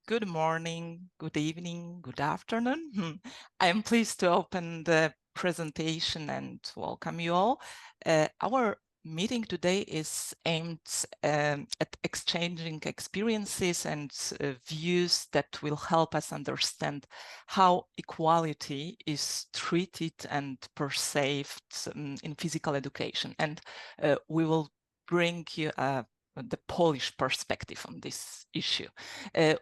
Good morning, good evening, good afternoon. I am pleased to open the presentation and welcome you all. Our meeting today is aimed at exchanging experiences and views that will help us understand how equality is treated and perceived in physical education. And we will bring you the Polish perspective on this issue.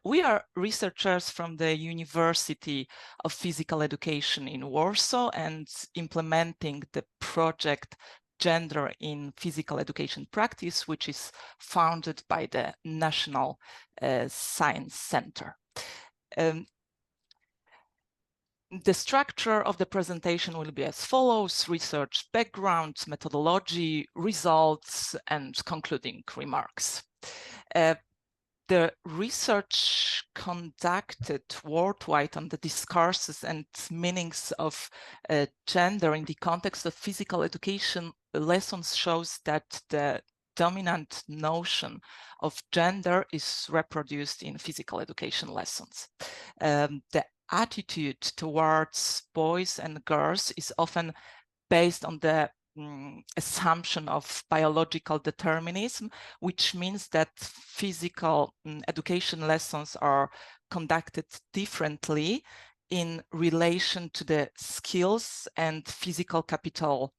We are researchers from the University of Physical Education in Warsaw and implementing the project Gender in Physical Education Practice, which is founded by the National Science Center. The structure of the presentation will be as follows: research background, methodology, results, and concluding remarks. The research conducted worldwide on the discourses and meanings of gender in the context of physical education lessons shows that the dominant notion of gender is reproduced in physical education lessons. The attitude towards boys and girls is often based on the assumption of biological determinism, which means that physical education lessons are conducted differently in relation to the skills and physical capital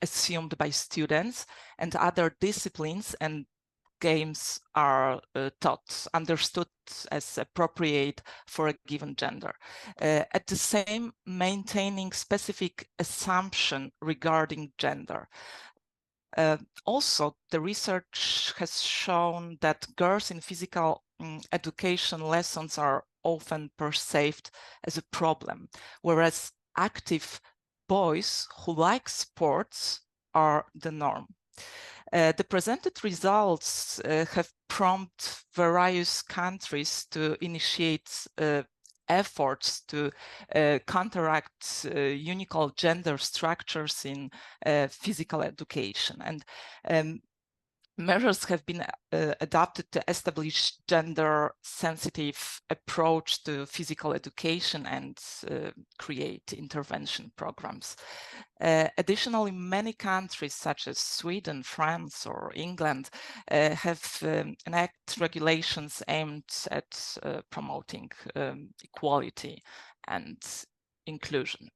assumed by students, and other disciplines and games are understood as appropriate for a given gender. At the same, maintaining specific assumption regarding gender. Also, the research has shown that girls in physical education lessons are often perceived as a problem, whereas active boys who like sports are the norm. The presented results have prompted various countries to initiate efforts to counteract unequal gender structures in physical education. And measures have been adopted to establish gender-sensitive approach to physical education and create intervention programs. Additionally, many countries such as Sweden, France, or England have enacted regulations aimed at promoting equality and inclusion.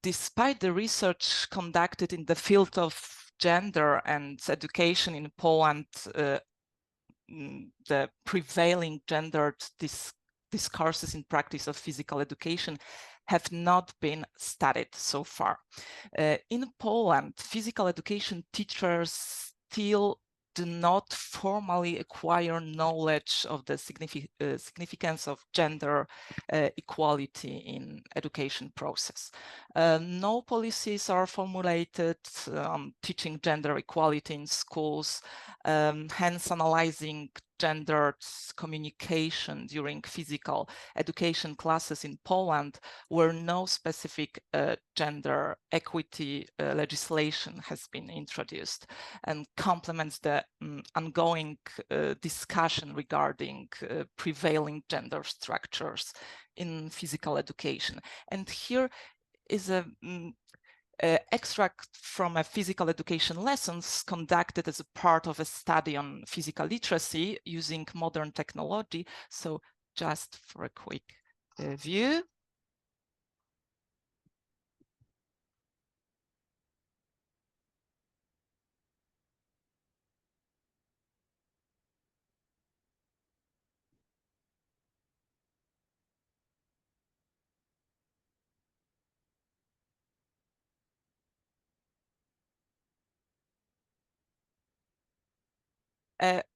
Despite the research conducted in the field of gender and education in Poland, the prevailing gendered discourses in practice of physical education have not been studied so far. In Poland, physical education teachers still do not formally acquire knowledge of the significance of gender equality in education process. No policies are formulated teaching gender equality in schools, hence analyzing gendered communication during physical education classes in Poland, where no specific gender equity legislation has been introduced, and complements the ongoing discussion regarding prevailing gender structures in physical education. And here is a extract from a physical education lessons conducted as a part of a study on physical literacy using modern technology. So just for a quick view.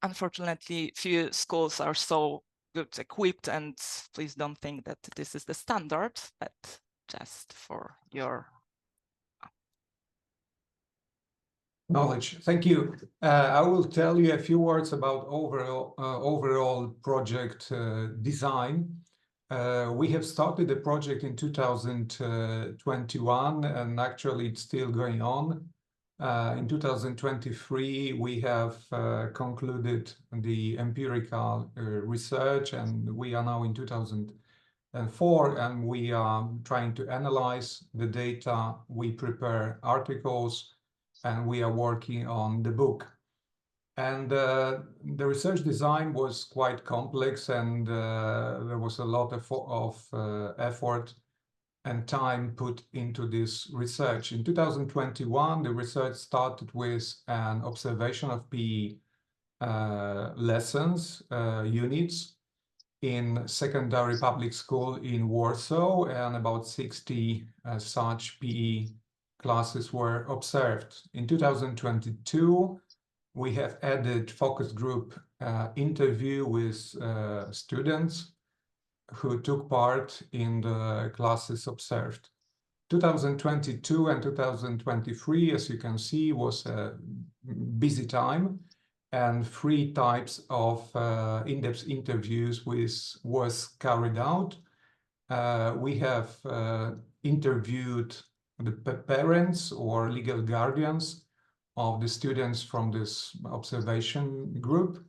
Unfortunately, few schools are so good equipped, and please don't think that this is the standard, but just for your knowledge. Thank you. I will tell you a few words about overall project design. We have started the project in 2021, and actually it's still going on. In 2023, we have concluded the empirical research, and we are now in 2004, and we are trying to analyze the data. We prepare articles, and we are working on the book. And the research design was quite complex, and there was a lot of effort and time put into this research. In 2021, the research started with an observation of PE lessons, units in secondary public school in Warsaw, and about 60 such PE classes were observed. In 2022, we have added focus group interview with students who took part in the classes observed. 2022 and 2023, as you can see, was a busy time, and 3 types of in-depth interviews was carried out. We have interviewed the parents or legal guardians of the students from this observation group.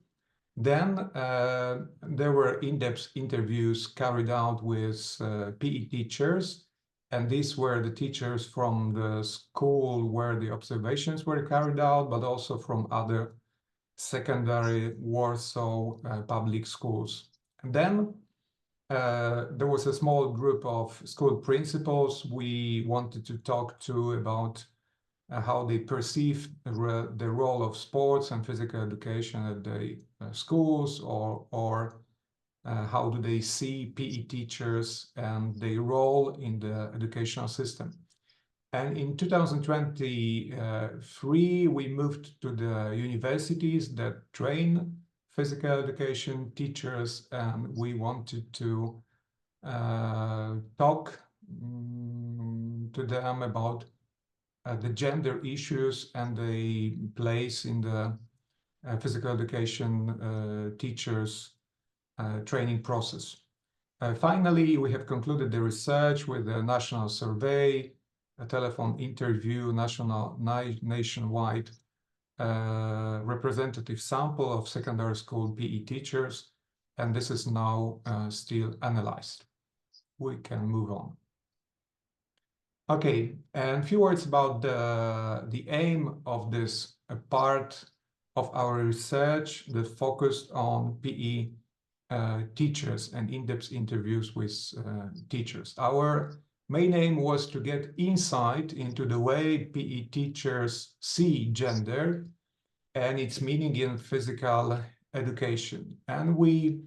Then there were in-depth interviews carried out with PE teachers, and these were the teachers from the school where the observations were carried out, but also from other secondary Warsaw public schools. And then there was a small group of school principals we wanted to talk to about how they perceive the role of sports and physical education at the schools, or how do they see PE teachers and their role in the educational system. And in 2023, we moved to the universities that train physical education teachers, and we wanted to talk to them about the gender issues and the place in the physical education teachers training process. Finally, we have concluded the research with a national survey, a telephone interview, nationwide representative sample of secondary school PE teachers, and this is now still analyzed. We can move on. Okay, and a few words about the aim of this part of our research that focused on PE teachers and in-depth interviews with teachers. Our main aim was to get insight into the way PE teachers see gender and its meaning in physical education. And we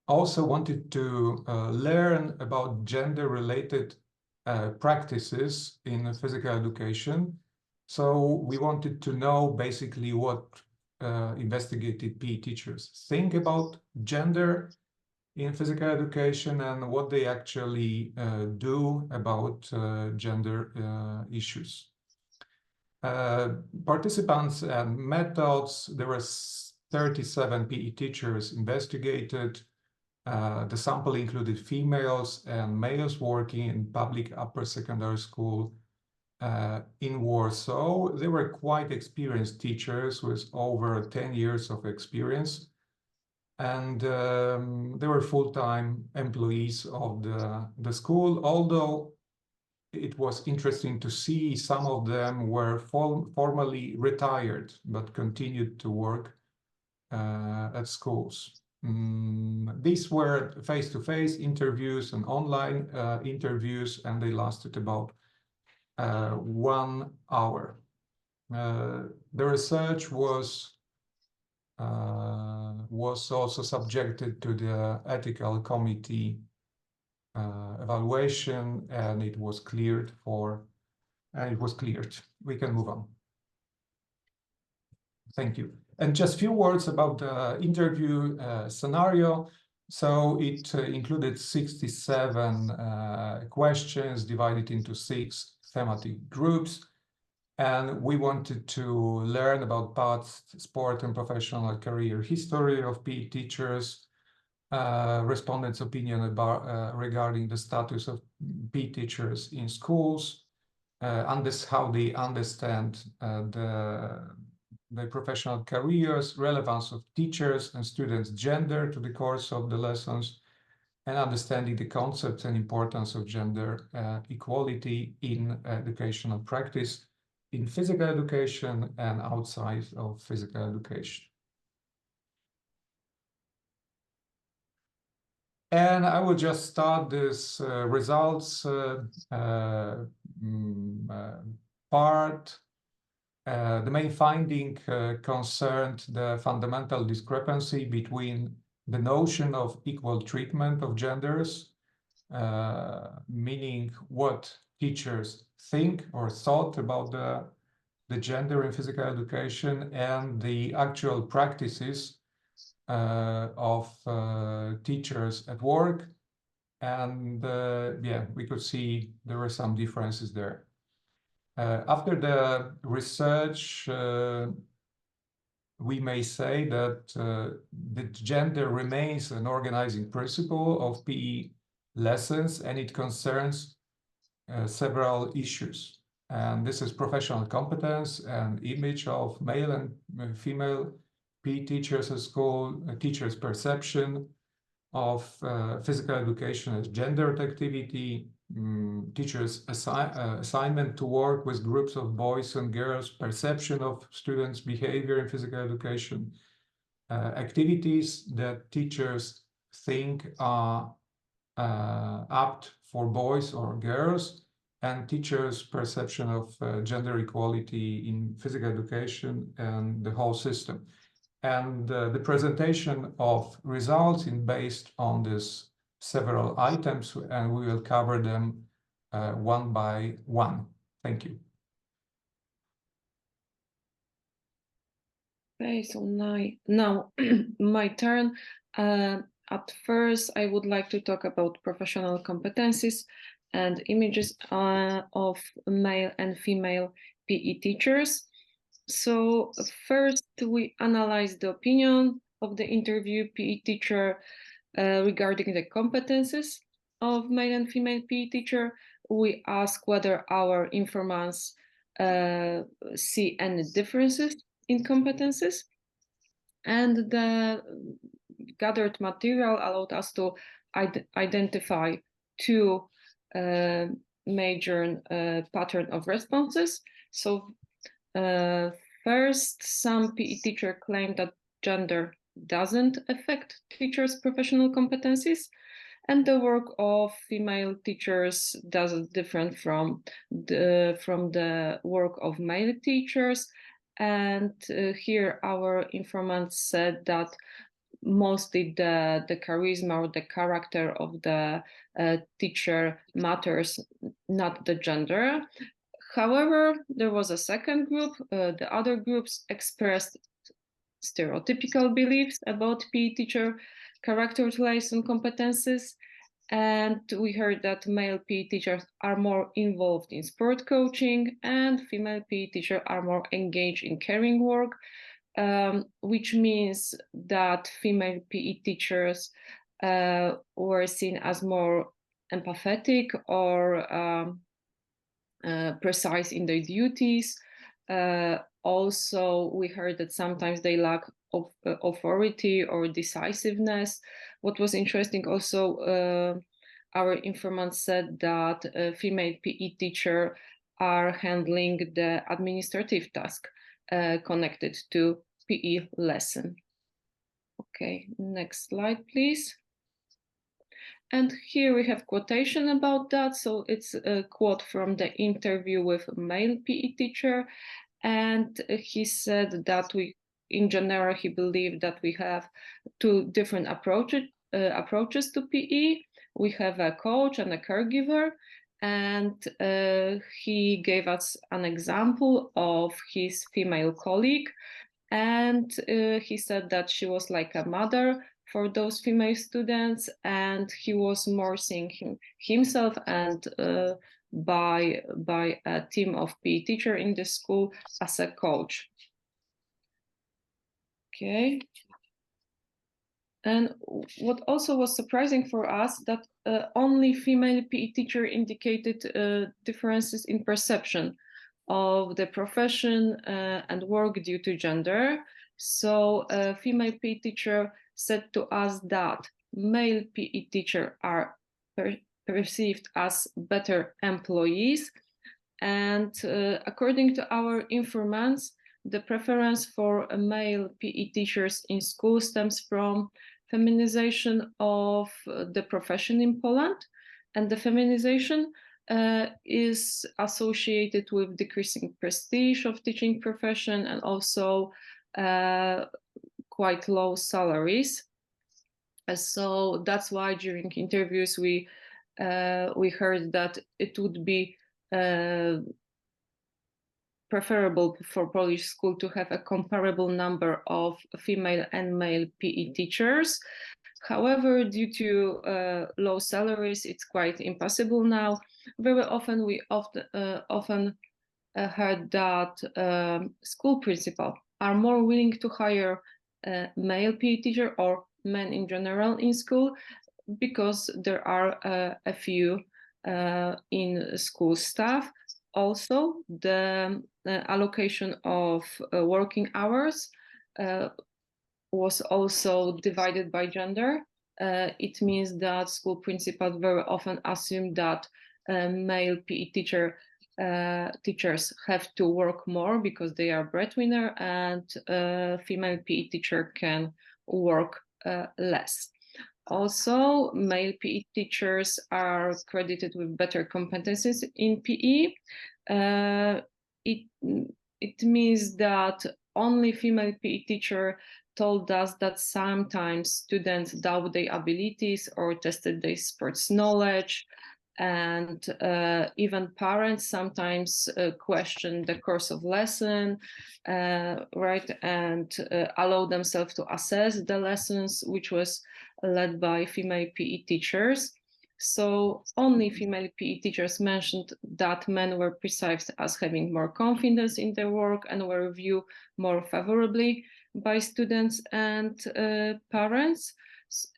also wanted to learn about gender-related practices in physical education. So we wanted to know basically what investigated PE teachers think about gender in physical education and what they actually do about gender issues. Participants and methods, there were 37 PE teachers investigated. The sample included females and males working in public upper secondary school in Warsaw. They were quite experienced teachers with over 10 years of experience. And they were full-time employees of the school, although it was interesting to see some of them were formally retired, but continued to work at schools. These were face-to-face interviews and online interviews, and they lasted about 1 hour. The research was also subjected to the ethical committee evaluation, and it was cleared. We can move on. Thank you. And just a few words about the interview scenario. So it included 67 questions divided into 6 thematic groups. And we wanted to learn about past sport and professional career history of PE teachers, respondents' opinion about regarding the status of PE teachers in schools, how they understand the professional careers, relevance of teachers and students' gender to the course of the lessons, and understanding the concepts and importance of gender equality in educational practice, in physical education and outside of physical education. And I will just start this results part. The main finding concerned the fundamental discrepancy between the notion of equal treatment of genders, meaning what teachers think or thought about the gender in physical education, and the actual practices of teachers at work. And yeah, we could see there were some differences there. After the research, we may say that the gender remains an organizing principle of PE lessons, and it concerns several issues. And this is professional competence and image of male and female PE teachers at school, teachers' perception of physical education as gendered activity, teachers' assignment to work with groups of boys and girls, perception of students' behavior in physical education, activities that teachers think are apt for boys or girls, and teachers' perception of gender equality in physical education and the whole system. And the presentation of results is based on these several items, and we will cover them one by one. Thank you. Okay, so now my turn. At first, I would like to talk about professional competencies and images of male and female PE teachers. So first, we analyze the opinion of the interview PE teacher regarding the competencies of male and female PE teacher. We ask whether our informants see any differences in competencies, and the gathered material allowed us to identify two major pattern of responses. So first, some PE teacher claimed that gender doesn't affect teachers' professional competencies, and the work of female teachers doesn't different from the work of male teachers. And here our informants said that mostly the charisma or the character of the teacher matters, not the gender. However, there was a second group. The other groups expressed stereotypical beliefs about PE teacher character traits and competences. And we heard that male PE teachers are more involved in sport coaching and female PE teachers are more engaged in caring work, which means that female PE teachers were seen as more empathetic or precise in their duties. Also, we heard that sometimes they lack of authority or decisiveness. What was interesting also, our informants said that female PE teachers are handling the administrative task connected to PE lesson. Okay, next slide, please. And here we have quotation about that. So it's a quote from the interview with a male PE teacher. And he said that in general, he believed that we have two different approaches to PE. We have a coach and a caregiver. And he gave us an example of his female colleague. And he said that she was like a mother for those female students, and he was more seeing himself and by a team of PE teacher in the school as a coach. Okay. And what also was surprising for us that only female PE teacher indicated differences in perception of the profession and work due to gender. So a female PE teacher said to us that male PE teachers are perceived as better employees. And according to our informants, the preference for male PE teachers in school stems from feminization of the profession in Poland. And the feminization is associated with decreasing prestige of teaching profession and also quite low salaries. So that's why during interviews we heard that it would be preferable for Polish school to have a comparable number of female and male PE teachers. However, due to low salaries, it's quite impossible now. Very often we often heard that school principals are more willing to hire male PE teacher or men in general in school because there are a few in school staff. Also, the allocation of working hours was also divided by gender. It means that school principals very often assume that male PE teachers have to work more because they are breadwinner, and female PE teacher can work less. Also, male PE teachers are credited with better competencies in PE. It means that only female PE teacher told us that sometimes students doubt their abilities or tested their sports knowledge, and even parents sometimes question the course of lesson, right, and allow themselves to assess the lessons, which was led by female PE teachers. So only female PE teachers mentioned that men were perceived as having more confidence in their work and were viewed more favorably by students and parents.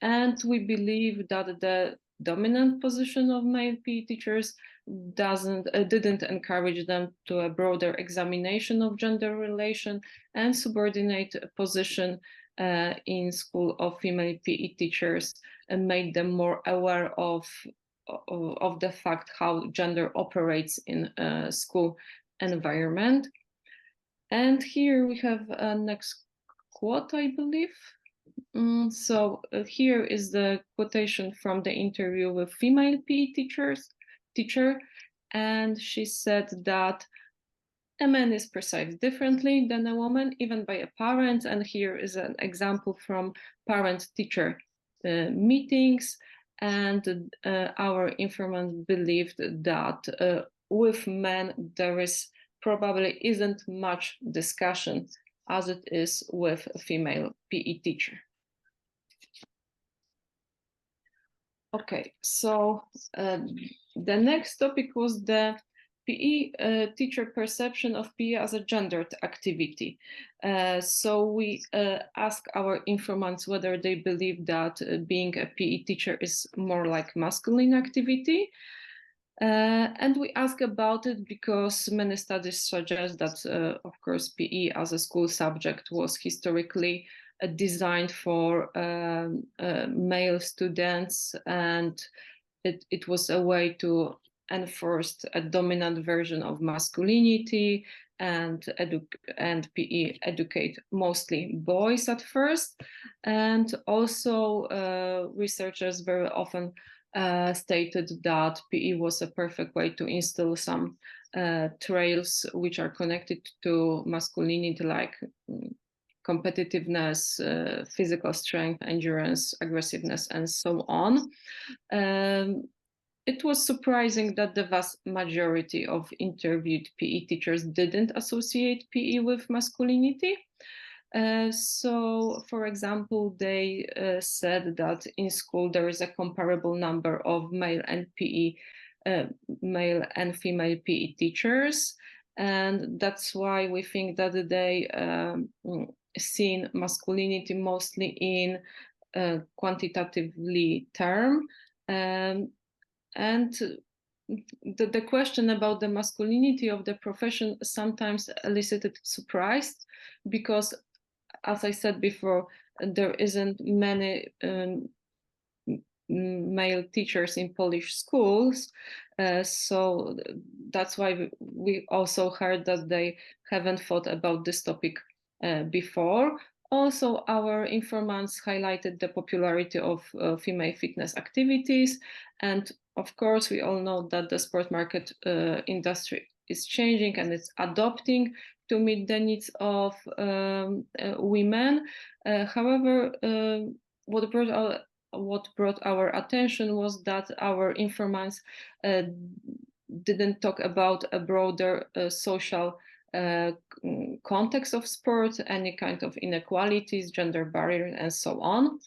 And we believe that the dominant position of male PE teachers didn't encourage them to a broader examination of gender relation, and subordinate position in school of female PE teachers and made them more aware of the fact how gender operates in a school environment. And here we have a next quote, I believe. So here is the quotation from the interview with female PE teacher, and she said that a man is perceived differently than a woman, even by a parent. And here is an example from parent-teacher meetings. And our informant believed that with men there probably isn't much discussion as it is with a female PE teacher. Okay, so the next topic was the PE teacher perception of PE as a gendered activity. So we asked our informants whether they believe that being a PE teacher is more like masculine activity. And we ask about it because many studies suggest that, of course, PE as a school subject was historically designed for male students, and it was a way to enforce a dominant version of masculinity, and PE educate mostly boys at first. And also researchers very often stated that PE was a perfect way to instill some traits which are connected to masculinity, like competitiveness, physical strength, endurance, aggressiveness, and so on. It was surprising that the vast majority of interviewed PE teachers didn't associate PE with masculinity. So, for example, they said that in school there is a comparable number of male and female PE teachers, and that's why we think that they seen masculinity mostly in quantitatively term. And the question about the masculinity of the profession sometimes elicited surprise, because, as I said before, there isn't many male teachers in Polish schools, so that's why we also heard that they haven't thought about this topic before. Also, our informants highlighted the popularity of female fitness activities, and of course, we all know that the sport market industry is changing and it's adopting to meet the needs of women. However, what brought our attention was that our informants didn't talk about a broader social context of sport, any kind of inequalities, gender barriers, and so on.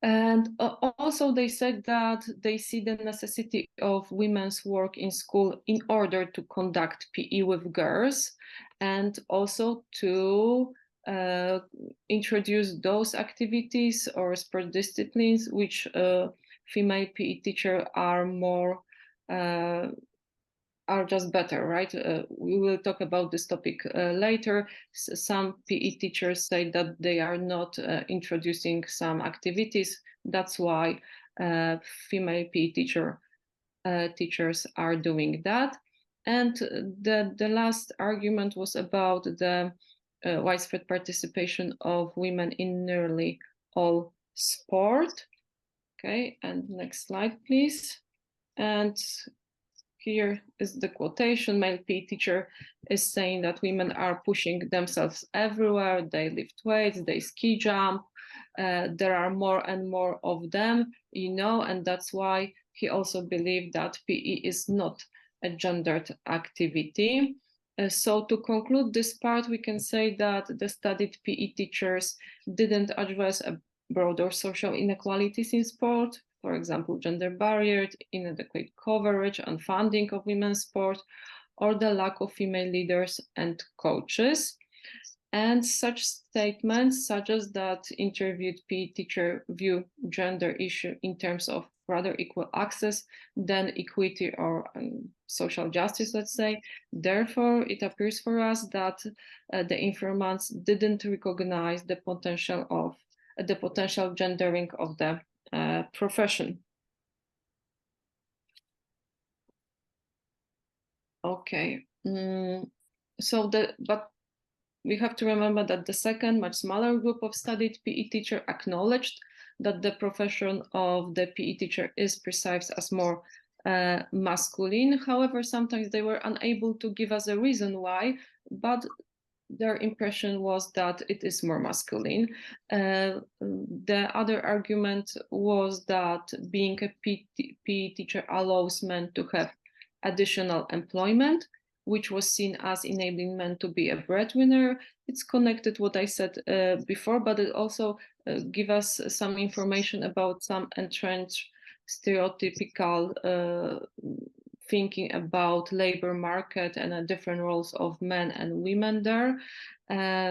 And also they said that they see the necessity of women's work in school in order to conduct PE with girls, and also to introduce those activities or sport disciplines which female PE teachers are more are just better, right? We will talk about this topic later. Some PE teachers say that they are not introducing some activities. That's why female PE teachers are doing that. And the last argument was about the widespread participation of women in nearly all sport. Okay, and next slide, please. And here is the quotation. Male PE teacher is saying that women are pushing themselves everywhere. They lift weights, they ski jump. There are more and more of them, and that's why he also believed that PE is not a gendered activity. So to conclude this part, we can say that the studied PE teachers didn't address broader social inequalities in sport, for example, gender barriers, inadequate coverage and funding of women's sport, or the lack of female leaders and coaches. And such statements suggest that interviewed PE teachers view gender issue in terms of rather equal access than equity or social justice, let's say. Therefore, it appears for us that the informants didn't recognize the potential gendering of the profession. Okay, but we have to remember that the second, much smaller group of studied PE teacher acknowledged that the profession of the PE teacher is perceived as more masculine. However, sometimes they were unable to give us a reason why, but their impression was that it is more masculine. The other argument was that being a PE teacher allows men to have additional employment, which was seen as enabling men to be a breadwinner. It's connected to what I said before, but it also gives us some information about some entrenched stereotypical thinking about labor market and different roles of men and women there.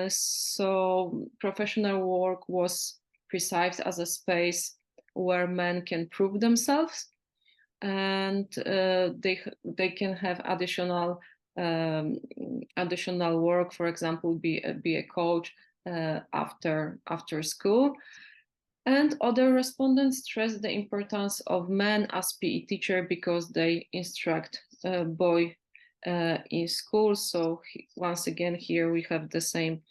So professional work was perceived as a space where men can prove themselves, and they can have additional work, for example, be a coach after school. And other respondents stress the importance of men as PE teacher because they instruct boy in school. So once again, here we have the same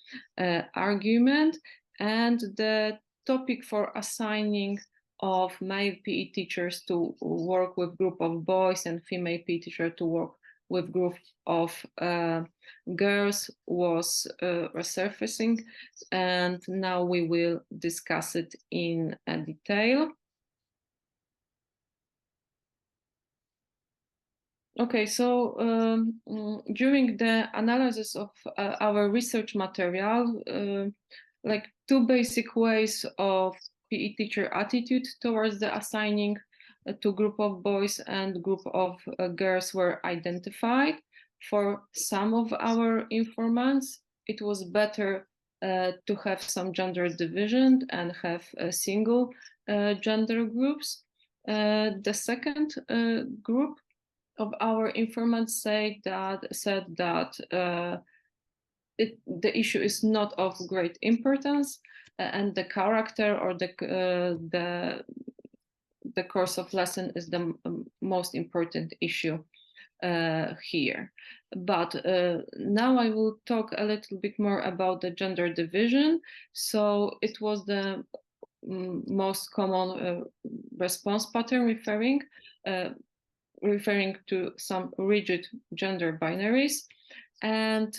argument. And the topic for assigning of male PE teachers to work with group of boys and female PE teacher to work with group of girls was resurfacing, and now we will discuss it in detail. Okay, so during the analysis of our research material, like two basic ways of PE teacher attitude towards the assigning to group of boys and group of girls were identified. For some of our informants, it was better to have some gender division and have single gender groups. The second group of our informants said that the issue is not of great importance, and the character or the course of lesson is the most important issue here. But now I will talk a little bit more about the gender division. So it was the most common response pattern referring to some rigid gender binaries, and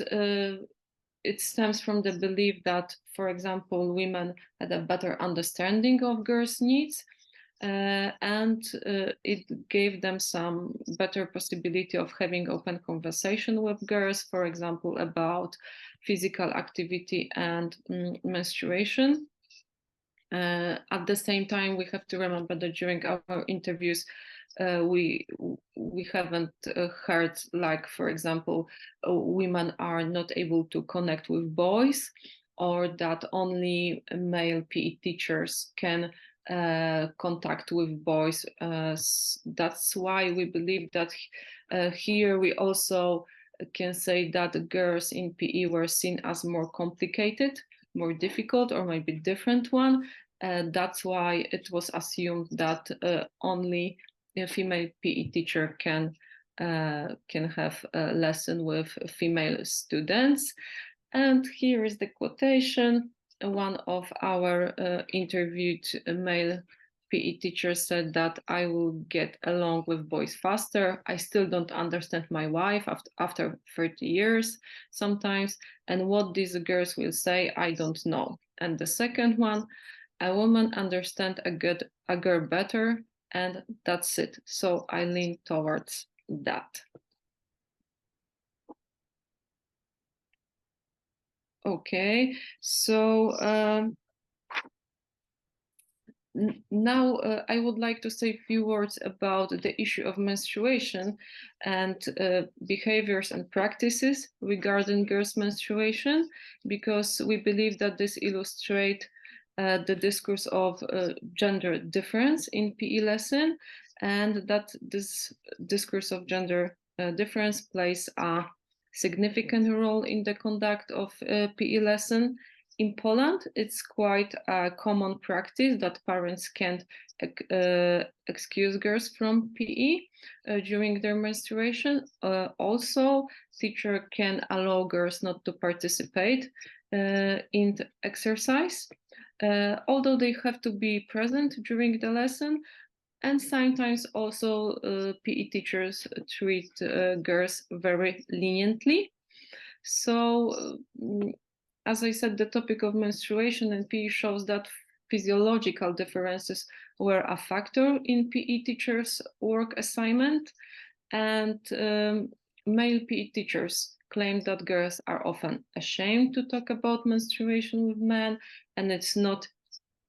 it stems from the belief that, for example, women had a better understanding of girls' needs, and it gave them some better possibility of having open conversation with girls, for example, about physical activity and menstruation. At the same time, we have to remember that during our interviews, we haven't heard, like, for example, women are not able to connect with boys, or that only male PE teachers can contact with boys. That's why we believe that here we also can say that girls in PE were seen as more complicated, more difficult, or maybe different one. That's why it was assumed that only a female PE teacher can have a lesson with female students. And here is the quotation. One of our interviewed male PE teachers said that I will get along with boys faster. I still don't understand my wife after 30 years sometimes. And what these girls will say, I don't know. And the second one, a woman understands a girl better, and that's it. So I lean towards that. Okay, so now I would like to say a few words about the issue of menstruation and behaviors and practices regarding girls' menstruation, because we believe that this illustrates the discourse of gender difference in PE lesson, and that this discourse of gender difference plays a significant role in the conduct of PE lesson. In Poland, it's quite a common practice that parents can't excuse girls from PE during their menstruation. Also, teacher can allow girls not to participate in the exercise, although they have to be present during the lesson. And sometimes also PE teachers treat girls very leniently. So, as I said, the topic of menstruation and PE shows that physiological differences were a factor in PE teachers' work assignment, and male PE teachers claim that girls are often ashamed to talk about menstruation with men, and it's not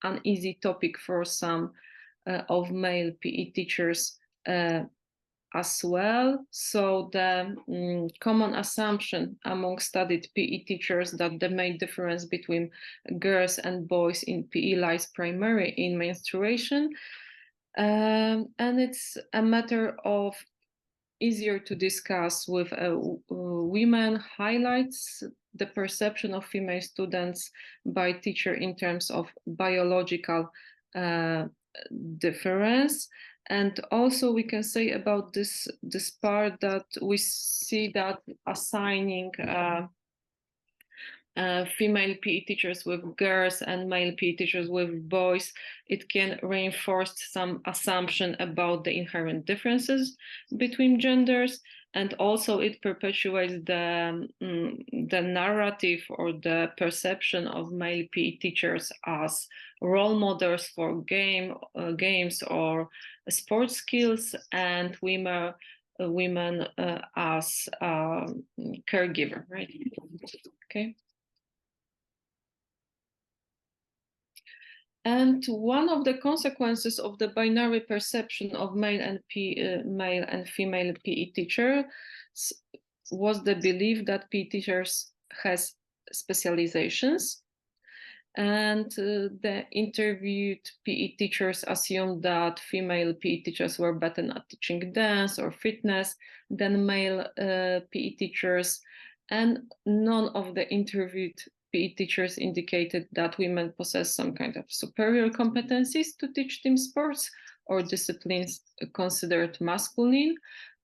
an easy topic for some of male PE teachers as well. So the common assumption among studied PE teachers that the main difference between girls and boys in PE lies primarily in menstruation, and it's a matter of easier to discuss with women, highlights the perception of female students by teacher in terms of biological difference. And also we can say about this part that we see that assigning female PE teachers with girls and male PE teachers with boys, it can reinforce some assumption about the inherent differences between genders, and also it perpetuates the narrative or the perception of male PE teachers as role models for games or sports skills, and women as caregiver, right? Okay. And one of the consequences of the binary perception of male and female PE teachers was the belief that PE teachers has specializations. And the interviewed PE teachers assumed that female PE teachers were better at teaching dance or fitness than male PE teachers. And none of the interviewed PE teachers indicated that women possess some kind of superior competencies to teach team sports or disciplines considered masculine.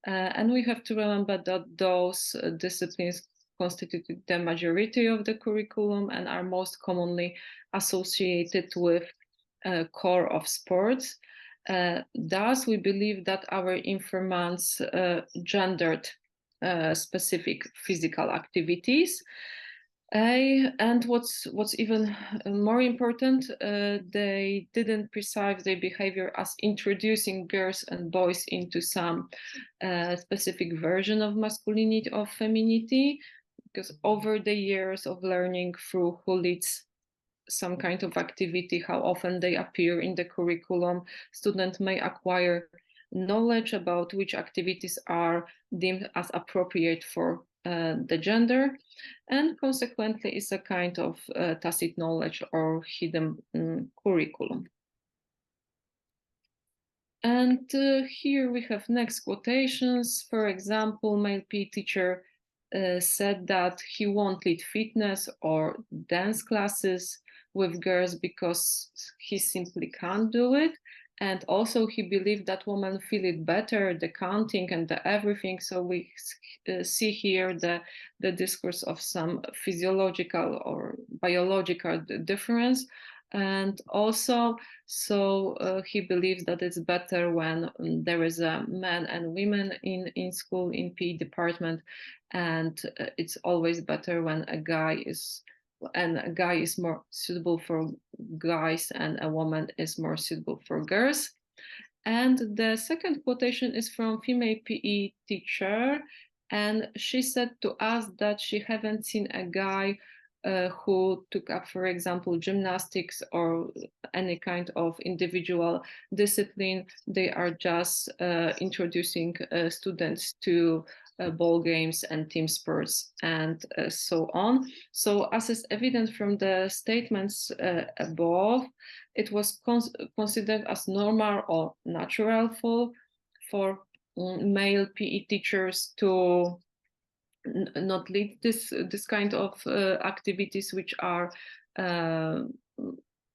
And we have to remember that those disciplines constituted the majority of the curriculum and are most commonly associated with core of sports. Thus, we believe that our informants gendered specific physical activities. And what's even more important, they didn't perceive their behavior as introducing girls and boys into some specific version of masculinity or femininity, because over the years of learning through who leads some kind of activity, how often they appear in the curriculum, students may acquire knowledge about which activities are deemed as appropriate for the gender, and consequently is a kind of tacit knowledge or hidden curriculum. And here we have next quotations. For example, male PE teacher said that he won't lead fitness or dance classes with girls because he simply can't do it. And also he believed that women feel it better, the counting and the everything. So we see here the discourse of some physiological or biological difference. And also, he believes that it's better when there is a men and women in school, in PE department, and it's always better when a guy is more suitable for guys and a woman is more suitable for girls. And the second quotation is from female PE teacher, and she said to us that she haven't seen a guy who took up, for example, gymnastics or any kind of individual discipline. They are just introducing students to ball games and team sports and so on. So as is evident from the statements above, it was considered as normal or natural for male PE teachers to not lead this kind of activities which are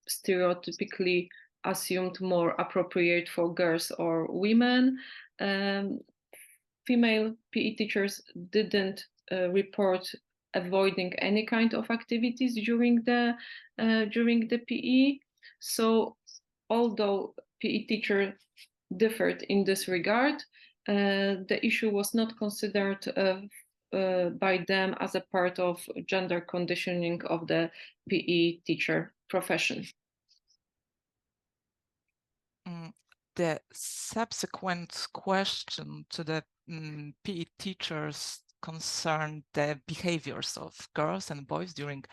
stereotypically assumed more appropriate for girls or women. Female PE teachers didn't report avoiding any kind of activities during the PE. So although PE teacher differed in this regard, the issue was not considered by them as a part of gender conditioning of the PE teacher profession. The subsequent question to the PE teachers concerned the behaviors of girls and boys during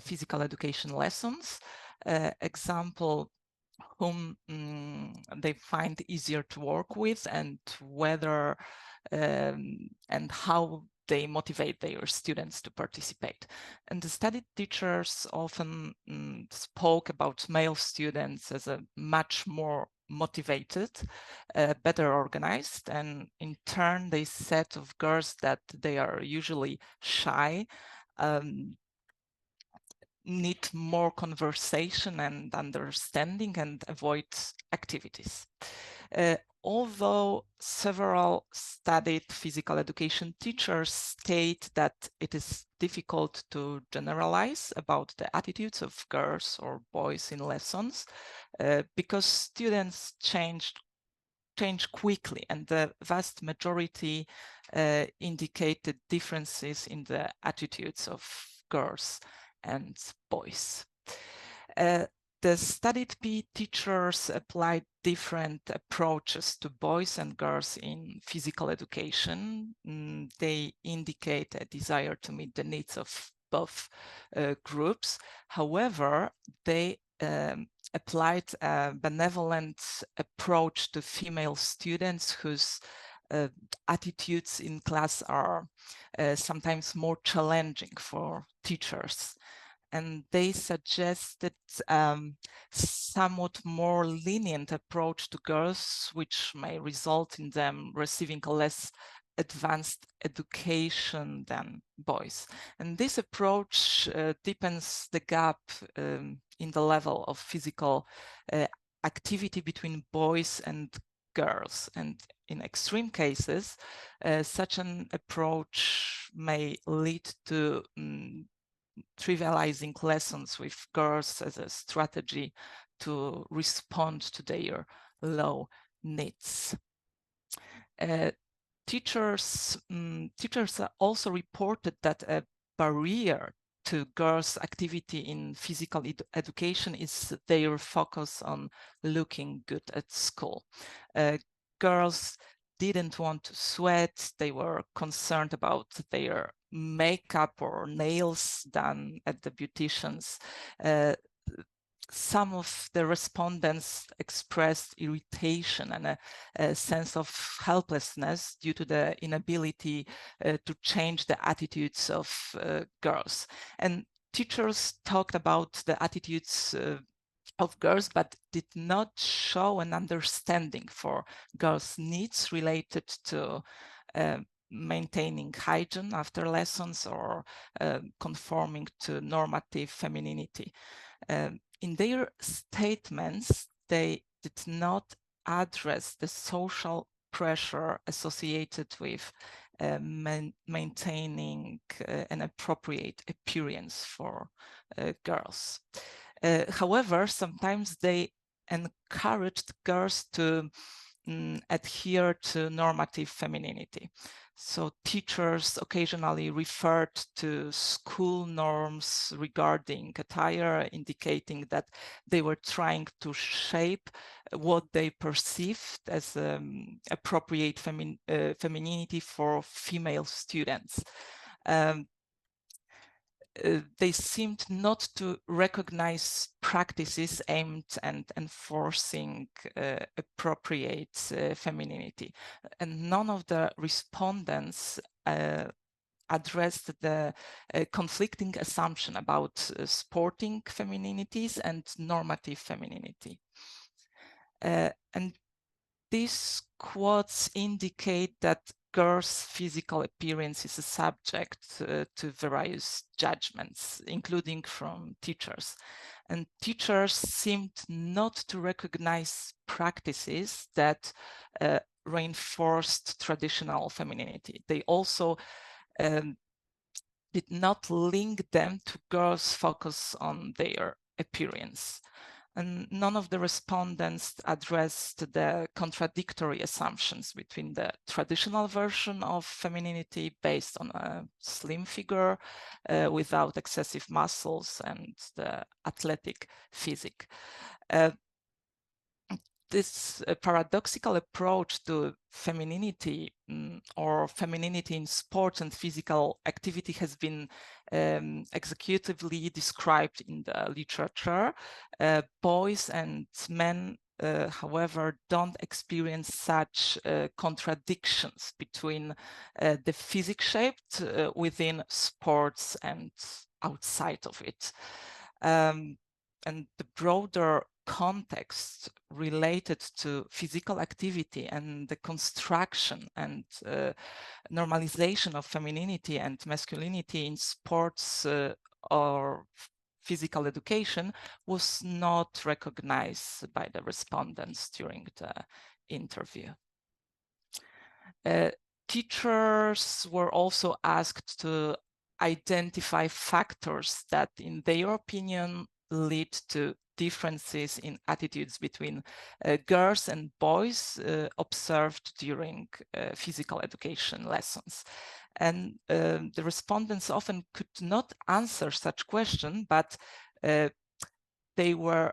physical education lessons. Example, whom they find easier to work with, and whether and how they motivate their students to participate. And the study teachers often spoke about male students as a much more motivated, better organized, and in turn they said of girls that they are usually shy, need more conversation and understanding, and avoid activities. Although several studied physical education teachers state that it is difficult to generalize about the attitudes of girls or boys in lessons, because students change quickly, and the vast majority indicated differences in the attitudes of girls and boys. The studied PE teachers applied different approaches to boys and girls in physical education. They indicate a desire to meet the needs of both groups. However, they applied a benevolent approach to female students whose attitudes in class are sometimes more challenging for teachers. and they suggested somewhat more lenient approach to girls, which may result in them receiving a less advanced education than boys. And this approach deepens the gap in the level of physical activity between boys and girls. And in extreme cases, such an approach may lead to trivializing lessons with girls as a strategy to respond to their low needs. Teachers also reported that a barrier to girls' activity in physical education is their focus on looking good at school. Girls didn't want to sweat, they were concerned about their makeup or nails done at the beauticians. Some of the respondents expressed irritation and a sense of helplessness due to the inability to change the attitudes of girls. And teachers talked about the attitudes of girls, but did not show an understanding for girls' needs related to maintaining hygiene after lessons or conforming to normative femininity. In their statements, they did not address the social pressure associated with maintaining an appropriate appearance for girls. However, sometimes they encouraged girls to adhere to normative femininity. So teachers occasionally referred to school norms regarding attire, indicating that they were trying to shape what they perceived as appropriate femininity for female students. They seemed not to recognize practices aimed at enforcing appropriate femininity. And none of the respondents addressed the conflicting assumption about sporting femininities and normative femininity. And these quotes indicate that girls' physical appearance is a subject to various judgments, including from teachers. And teachers seemed not to recognize practices that reinforced traditional femininity. They also did not link them to girls' focus on their appearance. And none of the respondents addressed the contradictory assumptions between the traditional version of femininity based on a slim figure without excessive muscles and the athletic physique. This paradoxical approach to femininity or femininity in sports and physical activity has been executively described in the literature. Boys and men, however, don't experience such contradictions between the physique shaped within sports and outside of it. And the broader context related to physical activity and the construction and normalization of femininity and masculinity in sports or physical education was not recognized by the respondents during the interview. Teachers were also asked to identify factors that, in their opinion, lead to differences in attitudes between girls and boys observed during physical education lessons. And the respondents often could not answer such questions, but they were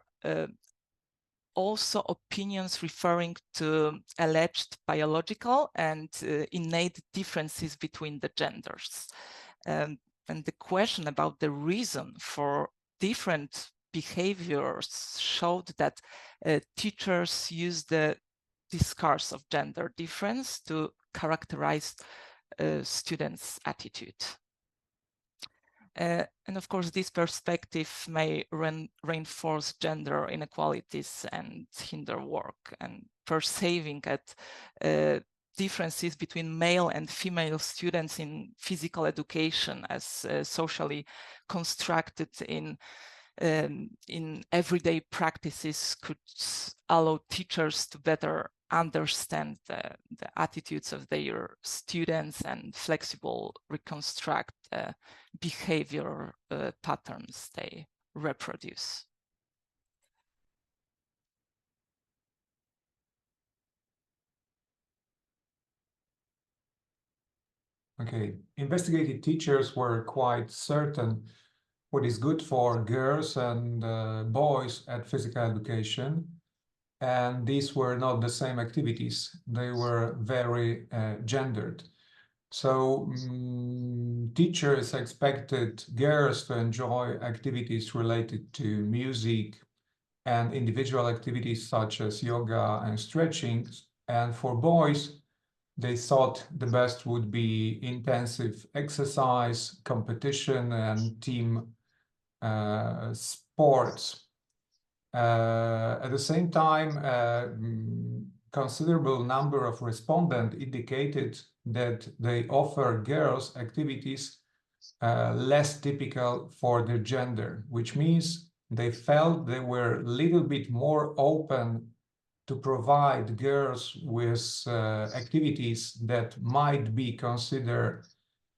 also opinions referring to alleged biological and innate differences between the genders. And the question about the reason for different behaviors showed that teachers use the discourse of gender difference to characterize students' attitude. And of course, this perspective may reinforce gender inequalities and hinder work, and perceiving at differences between male and female students in physical education as socially constructed in everyday practices could allow teachers to better understand the attitudes of their students and flexible reconstruct behavior patterns they reproduce. Okay, investigative teachers were quite certain what is good for girls and boys at physical education. And these were not the same activities. They were very gendered. So teachers expected girls to enjoy activities related to music and individual activities such as yoga and stretching. And for boys, they thought the best would be intensive exercise, competition, and team sports. At the same time, considerable number of respondents indicated that they offer girls activities less typical for their gender, which means they felt they were a little bit more open to provide girls with activities that might be considered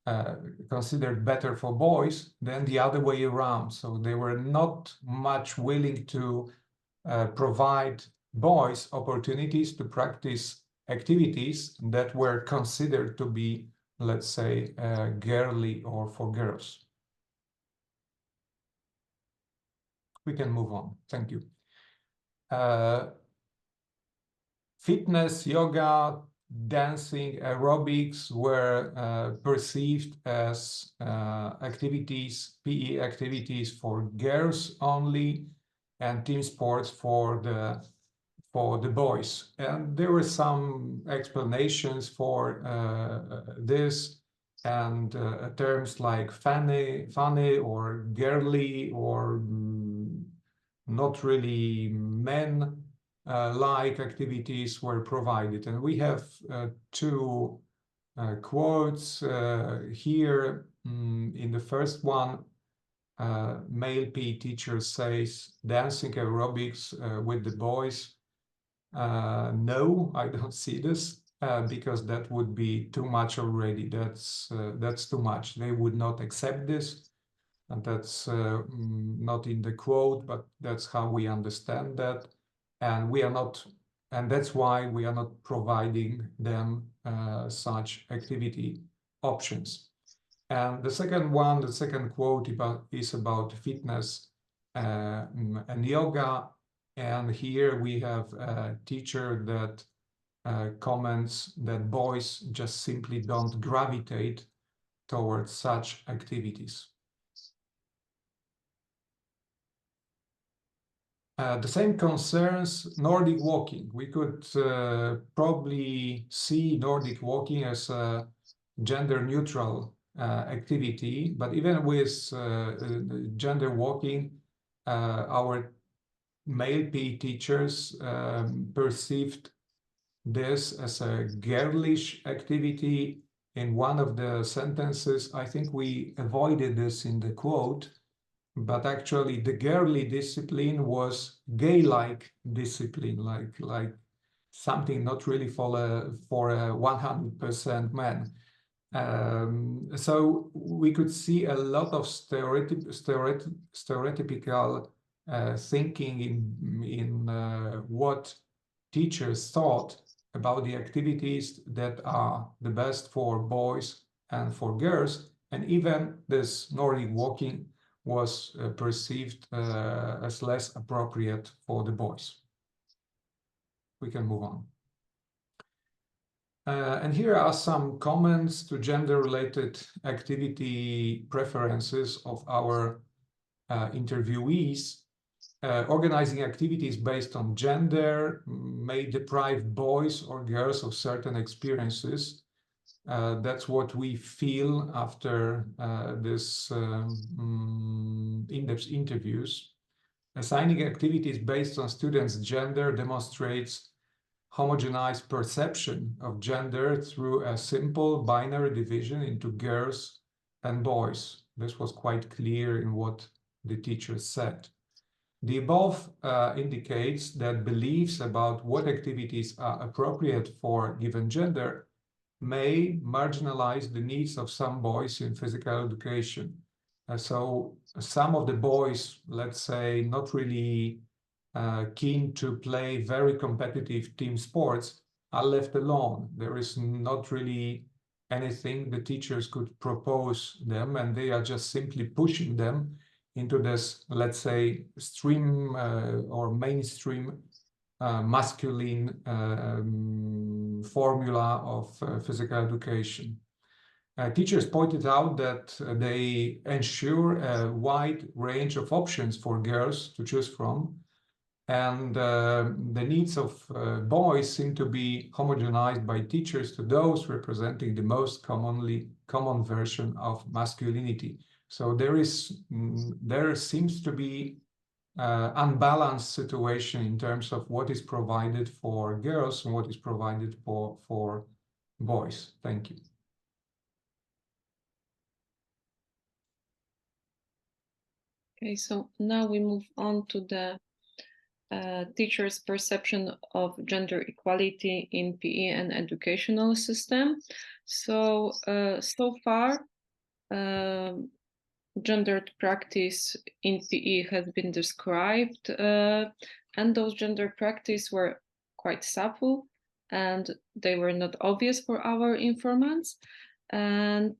better for boys than the other way around. So they were not much willing to provide boys opportunities to practice activities that were considered to be, let's say, girly or for girls. We can move on. Thank you. Fitness, yoga, dancing, aerobics were perceived as activities, PE activities for girls only, and team sports for the boys. And there were some explanations for this, and terms like funny or girly or not really men like activities were provided. And we have two quotes here. In the first one, male PE teacher says, dancing aerobics with the boys. No, I don't see this because that would be too much already. That's too much. They would not accept this. And that's not in the quote, but that's how we understand that. And we are not, and that's why we are not providing them such activity options. And the second one, the second quote is about fitness and yoga. And here we have a teacher that comments that boys just simply don't gravitate towards such activities. The same concerns Nordic walking. We could probably see Nordic walking as a gender-neutral activity, but even with gender walking, our male PE teachers perceived this as a girlish activity. In one of the sentences, I think we avoided this in the quote, but actually the girly discipline was gay-like discipline, like something not really for a 100% man. So we could see a lot of stereotypical thinking in what teachers thought about the activities that are the best for boys and for girls, and even this Nordic walking was perceived as less appropriate for the boys. We can move on. And here are some comments to gender-related activity preferences of our interviewees. Organizing activities based on gender may deprive boys or girls of certain experiences. That's what we feel after this in-depth interviews. Assigning activities based on students' gender demonstrates homogenized perception of gender through a simple binary division into girls and boys. This was quite clear in what the teacher said. The above indicates that beliefs about what activities are appropriate for given gender may marginalize the needs of some boys in physical education. So some of the boys, let's say, not really keen to play very competitive team sports, are left alone. There is not really anything the teachers could propose them, and they are just simply pushing them into this, let's say, stream or mainstream masculine formula of physical education. Teachers pointed out that they ensure a wide range of options for girls to choose from, and the needs of boys seem to be homogenized by teachers to those representing the most common version of masculinity. So there seems to be unbalanced situation in terms of what is provided for girls and what is provided for boys. Thank you. Okay, so now we move on to the teachers' perception of gender equality in PE and educational system. So, so far, gendered practice in PE has been described, and those gender practices were quite subtle, and they were not obvious for our informants. And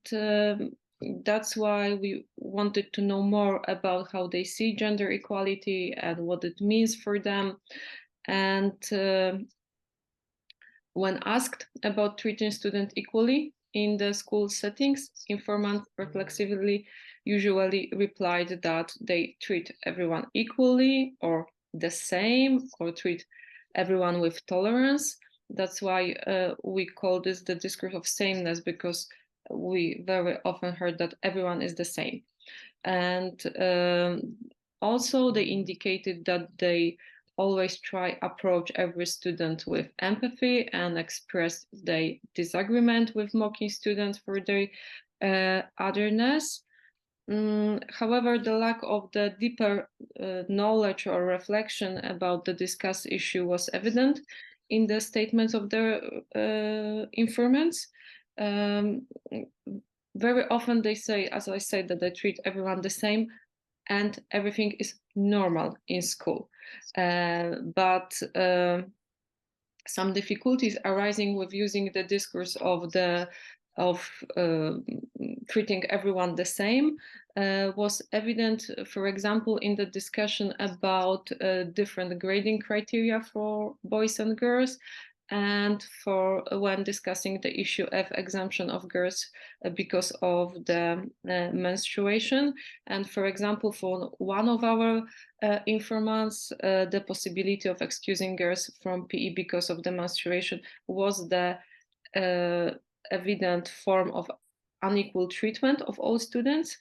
that's why we wanted to know more about how they see gender equality and what it means for them. And when asked about treating students equally in the school settings, informants reflexively usually replied that they treat everyone equally or the same, or treat everyone with tolerance. That's why we call this the discourse of sameness, because we very often heard that everyone is the same. And also they indicated that they always try approach every student with empathy and express their disagreement with mocking students for their otherness. However, the lack of the deeper knowledge or reflection about the discussed issue was evident in the statements of the informants. Very often they say, as I said, that they treat everyone the same and everything is normal in school. But some difficulties arising with using the discourse of treating everyone the same was evident, for example, in the discussion about different grading criteria for boys and girls, and for when discussing the issue of exemption of girls because of the menstruation. And for example, for one of our informants, the possibility of excusing girls from PE because of the menstruation was the evident form of unequal treatment of all students.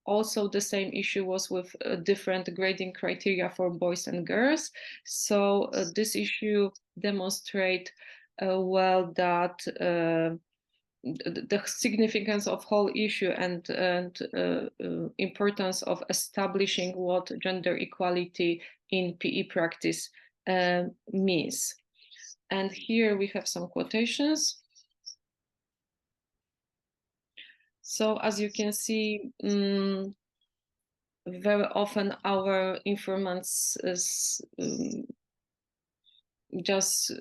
Also, the same issue was with different grading criteria for boys and girls. So this issue demonstrates well that the significance of whole issue and importance of establishing what gender equality in PE practice means. And here we have some quotations. So as you can see, very often our informants just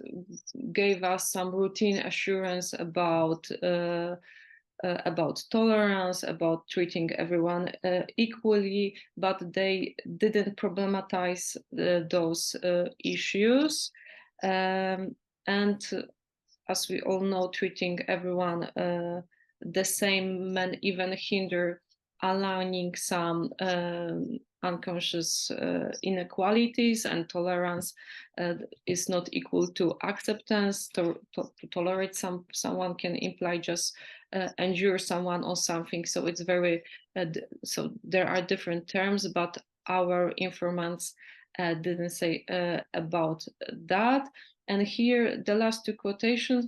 gave us some routine assurance about tolerance, about treating everyone equally, but they didn't problematize those issues. And as we all know, treating everyone the same may even hinder aligning some unconscious inequalities, and tolerance is not equal to acceptance. To tolerate someone can imply just endure someone or something. So it's very so there are different terms, but our informants didn't say about that. And here the last two quotations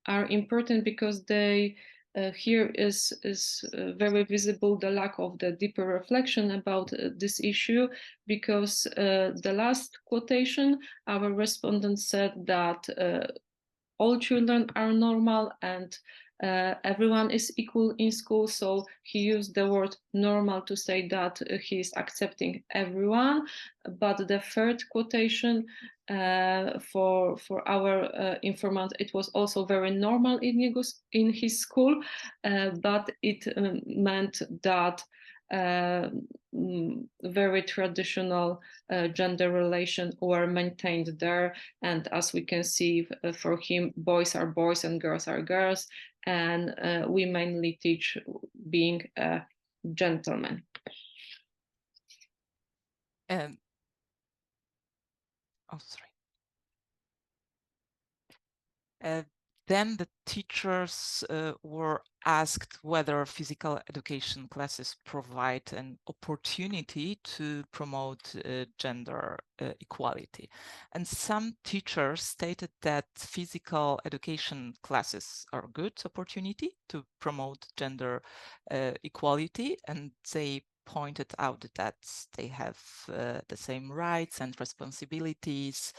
are important because they here is very visible the lack of the deeper reflection about this issue, because the last quotation, our respondent said that all children are normal and everyone is equal in school. So he used the word normal to say that he is accepting everyone. But the third quotation for our informant, it was also very normal in his school, but it meant that very traditional gender relations were maintained there. And as we can see, for him, boys are boys and girls are girls. And we mainly teach being a gentleman. Oh, sorry. Then the teachers were asked whether physical education classes provide an opportunity to promote gender equality. And some teachers stated that physical education classes are a good opportunity to promote gender equality, and they pointed out that they have the same rights and responsibilities.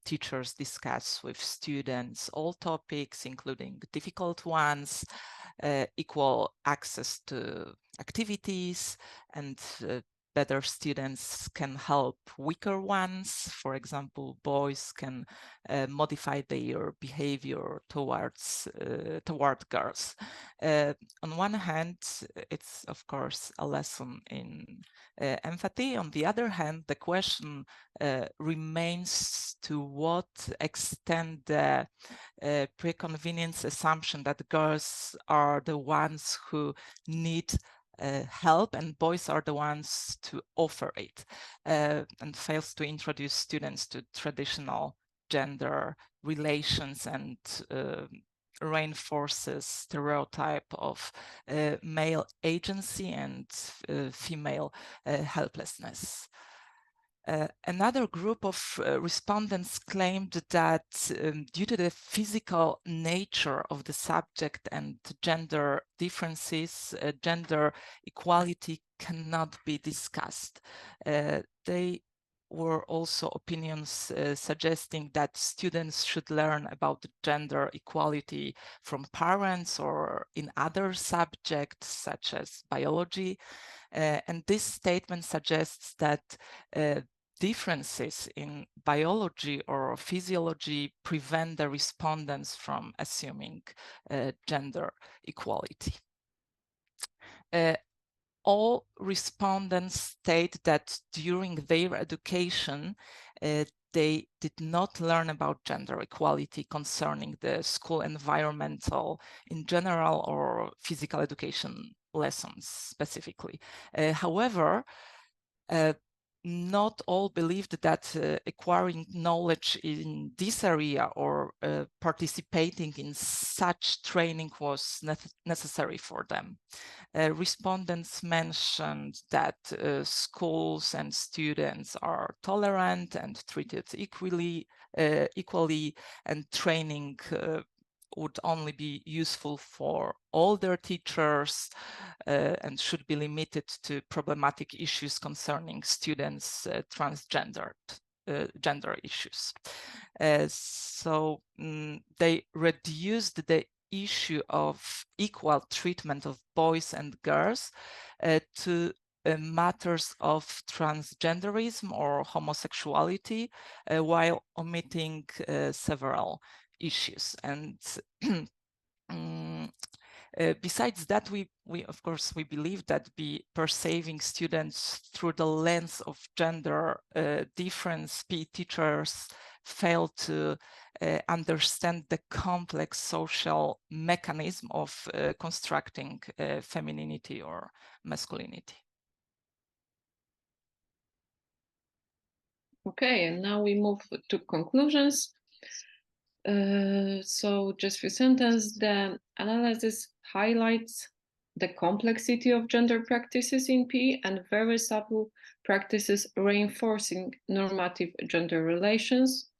Teachers discuss with students all topics, including difficult ones, equal access to activities, and better students can help weaker ones. For example, boys can modify their behavior toward girls. On one hand, it's of course a lesson in empathy. On the other hand, the question remains to what extent the preconvenience assumption that girls are the ones who need help and boys are the ones to offer it, and fails to introduce students to traditional gender relations and reinforces stereotype of male agency and female helplessness. Another group of respondents claimed that due to the physical nature of the subject and gender differences, gender equality cannot be discussed. They were also opinions suggesting that students should learn about gender equality from parents or in other subjects such as biology. And this statement suggests that differences in biology or physiology prevent the respondents from assuming gender equality. All respondents state that during their education, they did not learn about gender equality concerning the school environmental in general or physical education lessons specifically. However, not all believed that acquiring knowledge in this area or participating in such training was necessary for them. Respondents mentioned that schools and students are tolerant and treated equally, and training would only be useful for older teachers and should be limited to problematic issues concerning students' transgendered gender issues. So they reduced the issue of equal treatment of boys and girls to matters of transgenderism or homosexuality, while omitting several issues. And besides that, we of course we believe that perceiving students through the lens of gender difference, PE teachers fail to understand the complex social mechanism of constructing femininity or masculinity. Okay, and now we move to conclusions. So just a few sentences, the analysis highlights the complexity of gender practices in PE and very subtle practices reinforcing normative gender relations.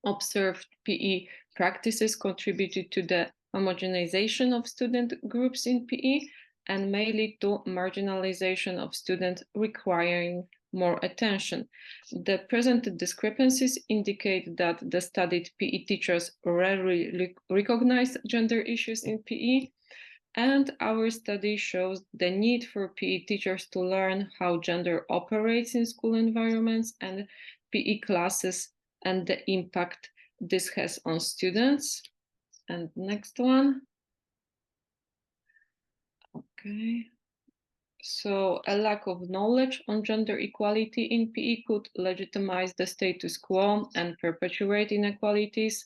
Observed PE practices contributed to the homogenization of student groups in PE and may lead to marginalization of students requiring more attention. The presented discrepancies indicate that the studied PE teachers rarely recognize gender issues in PE, and our study shows the need for PE teachers to learn how gender operates in school environments and PE classes and the impact this has on students. And next one. Okay. So a lack of knowledge on gender equality in PE could legitimize the status quo and perpetuate inequalities.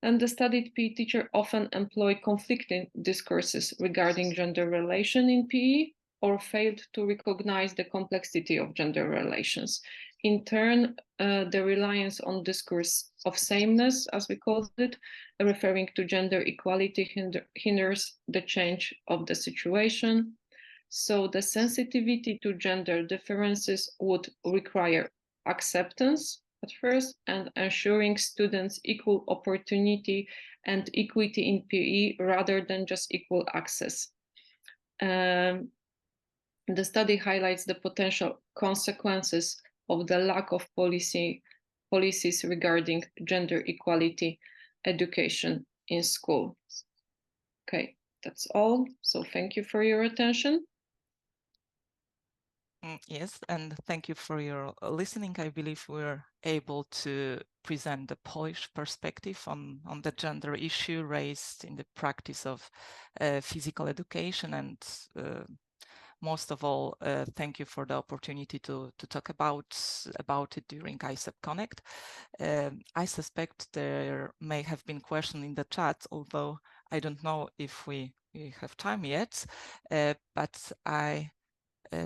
And the studied PE teacher often employ conflicting discourses regarding gender relation in PE or failed to recognize the complexity of gender relations. In turn, the reliance on discourse of sameness, as we called it, referring to gender equality, hinders the change of the situation. So the sensitivity to gender differences would require acceptance at first and ensuring students equal opportunity and equity in PE rather than just equal access. The study highlights the potential consequences of the lack of policies regarding gender equality education in school. Okay, that's all. So thank you for your attention. Yes, and thank you for your listening. I believe we're able to present the Polish perspective on the gender issue raised in the practice of physical education, and most of all, thank you for the opportunity to talk about it during AIESEP Connect. I suspect there may have been questions in the chat, although I don't know if we have time yet, but I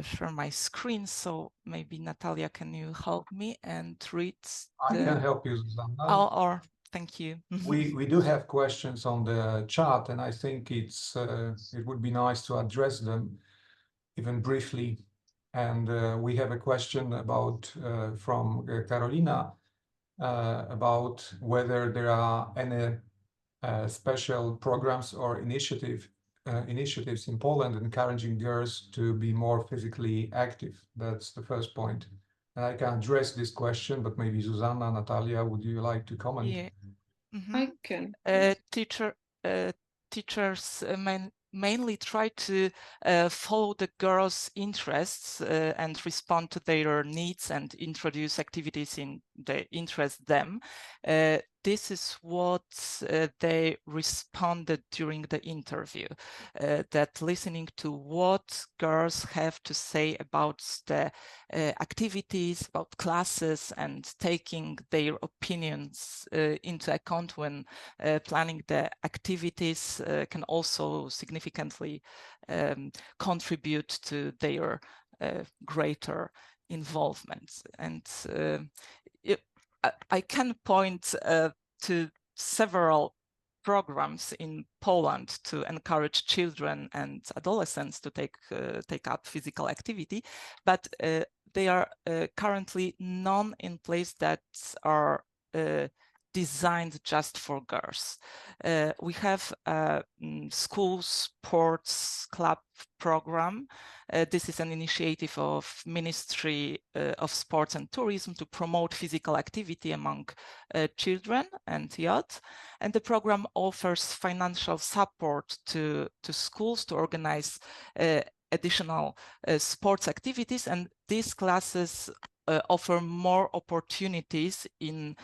share my screen, so maybe Natalia, can you help me and read? I can help you, Zuzanna. Or thank you. We do have questions on the chat, and I think it would be nice to address them even briefly. And we have a question about from Carolina about whether there are any special programs or initiatives in Poland encouraging girls to be more physically active. That's the first point. And I can address this question, but maybe Zuzanna, Natalia, would you like to comment? Yeah. I can. Teachers mainly try to follow the girls' interests and respond to their needs and introduce activities in the interest them. This is what they responded during the interview, that listening to what girls have to say about the activities, about classes, and taking their opinions into account when planning the activities can also significantly contribute to their greater involvement. And I can point to several programs in Poland to encourage children and adolescents to take up physical activity, but they are currently none in place that are designed just for girls. We have a school sports club program. This is an initiative of Ministry of Sports and Tourism to promote physical activity among children and youth. And the program offers financial support to schools to organize additional sports activities, and these classes offer more opportunities in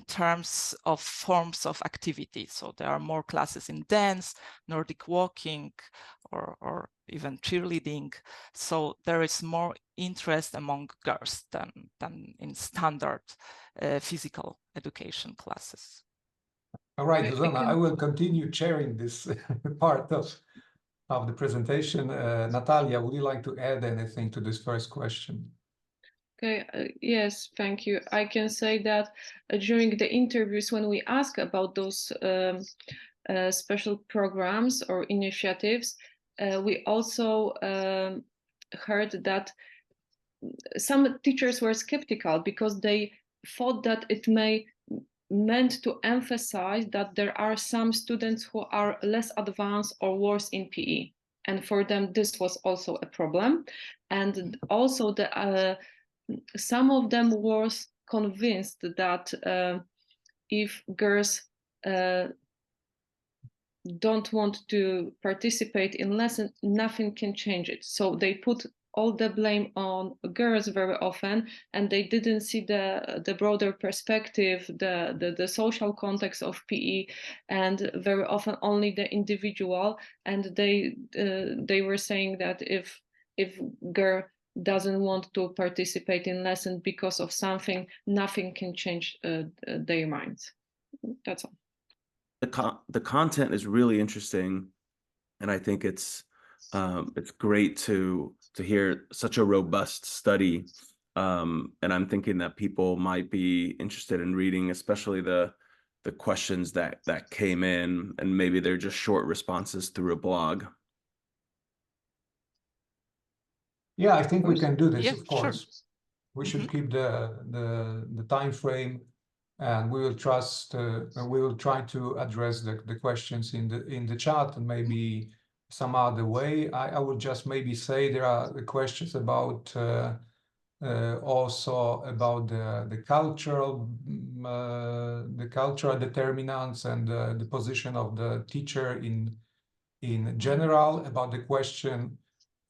terms of forms of activity. So there are more classes in dance, Nordic walking, or even cheerleading. So there is more interest among girls than in standard physical education classes. All right, Zuzanna, I will continue chairing this part of the presentation. Natalia, would you like to add anything to this first question? Okay, yes, thank you. I can say that during the interviews, when we ask about those special programs or initiatives, we also heard that some teachers were skeptical because they thought that it meant to emphasize that there are some students who are less advanced or worse in PE. And for them, this was also a problem. And also some of them were convinced that if girls don't want to participate in lesson, nothing can change it. So they put all the blame on girls very often, and they didn't see the broader perspective, the social context of PE, and very often only the individual. And they were saying that if girl doesn't want to participate in lesson because of something, nothing can change their minds. That's all. The content is really interesting, and I think it's great to hear such a robust study, and I'm thinking that people might be interested in reading, especially the questions that came in, and maybe they're just short responses through a blog. Yeah, I think we can do this, yeah, of course. Sure. We should keep the time frame, and we will try to address the questions in the chat, and maybe some other way. I would just maybe say there are the questions about also about the cultural determinants and the position of the teacher in general. About the question,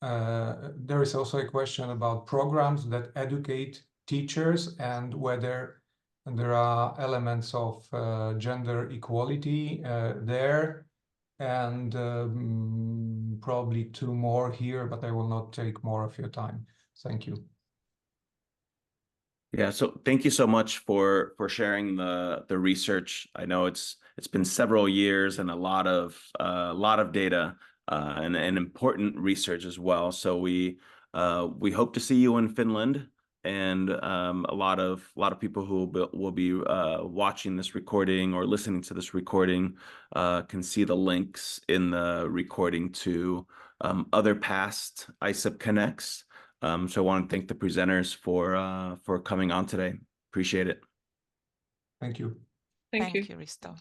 there is also a question about programs that educate teachers and whether there are elements of gender equality there, and probably two more here, but I will not take more of your time. Thank you. Yeah, so thank you so much for sharing the research. I know it's been several years and a lot of data and important research as well. So we hope to see you in Finland, and a lot of people who will be watching this recording or listening to this recording can see the links in the recording to other past AIESEP Connects. So I want to thank the presenters for coming on today. Appreciate it. Thank you. Thank you. Risto.